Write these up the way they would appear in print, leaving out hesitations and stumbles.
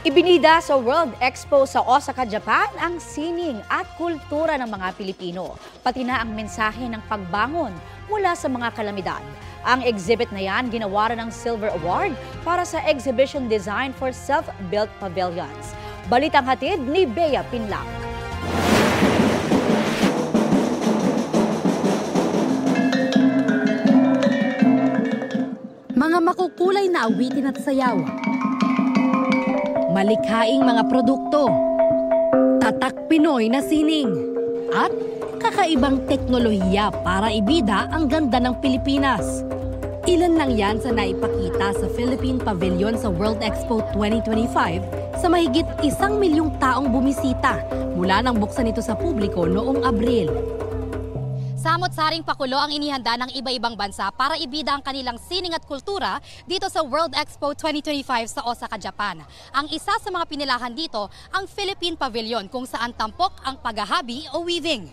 Ibinida sa World Expo sa Osaka, Japan ang sining at kultura ng mga Pilipino, pati na ang mensahe ng pagbangon mula sa mga kalamidad. Ang exhibit na yan ginawa rin ng Silver Award para sa Exhibition Design for Self-Built Pavilions. Balitang hatid ni Bea Pinlac. Mga makukulay na awitin at sayaw. Malikhaing mga produkto, tatak Pinoy na sining, at kakaibang teknolohiya para ibida ang ganda ng Pilipinas. Ilan lang yan sa naipakita sa Philippine Pavilion sa World Expo 2025 sa mahigit 1 milyong taong bumisita mula nang buksan ito sa publiko noong Abril. Samot-saring pakulo ang inihanda ng iba-ibang bansa para ibida ang kanilang sining at kultura dito sa World Expo 2025 sa Osaka, Japan. Ang isa sa mga pinilahan dito, ang Philippine Pavilion, kung saan tampok ang paghahabi o weaving.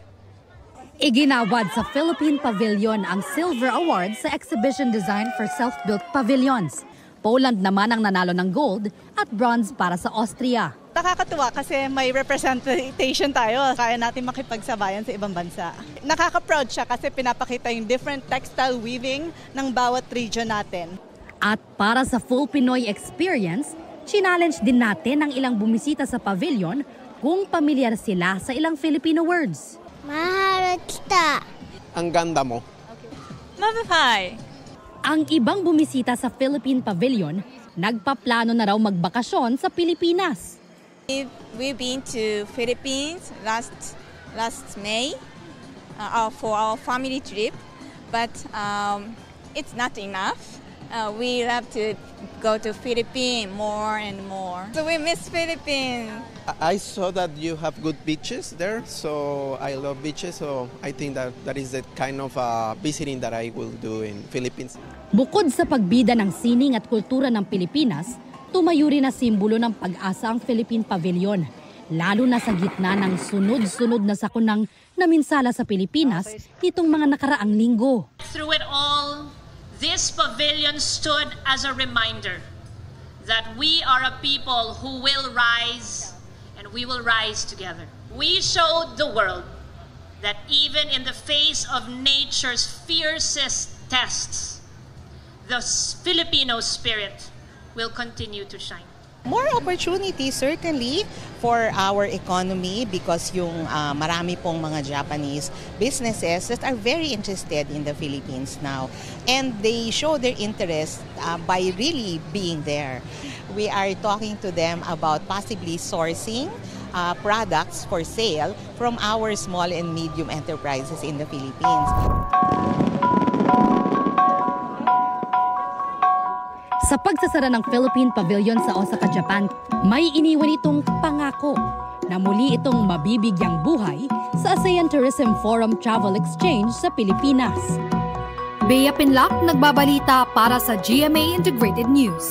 Iginawad sa Philippine Pavilion ang Silver Award sa Exhibition Design for Self-Built Pavilions. Poland naman ang nanalo ng gold at bronze para sa Austria. Nakakatuwa kasi may representation tayo. Kaya natin makipagsabayan sa ibang bansa. Nakaka-proud siya kasi pinapakita yung different textile weaving ng bawat region natin. At para sa full Pinoy experience, challenge din natin ang ilang bumisita sa pavilion kung pamilyar sila sa ilang Filipino words. Mahal kita. Ang ganda mo. Mababay. Ang ibang bumisita sa Philippine Pavilion, nagpaplano na raw magbakasyon sa Pilipinas. We've been to Philippines last May for our family trip, but it's not enough. We love to go to Philippines more and more. So we miss Philippines. I saw that you have good beaches there, so I love beaches. So I think that is the kind of visiting that I will do in Philippines. Bukod sa pagbida ng sining at kultura ng Pilipinas, tumayo rin na simbolo ng pag-asa ang Philippine Pavilion, lalo na sa gitna ng sunod-sunod na sakunang naminsala sa Pilipinas nitong mga nakaraang linggo. Through it all, this pavilion stood as a reminder that we are a people who will rise and we will rise together. We showed the world that even in the face of nature's fiercest tests, the Filipino spirit will continue to shine. More opportunities certainly for our economy because yung marami pong mga Japanese businesses that are very interested in the Philippines now, and they show their interest by really being there. We are talking to them about possibly sourcing products for sale from our small and medium enterprises in the Philippines. Sa pagsasara ng Philippine Pavilion sa Osaka, Japan, may iniwan itong pangako na muli itong mabibigyang buhay sa ASEAN Tourism Forum Travel Exchange sa Pilipinas. Bea Pinlac, nagbabalita para sa GMA Integrated News.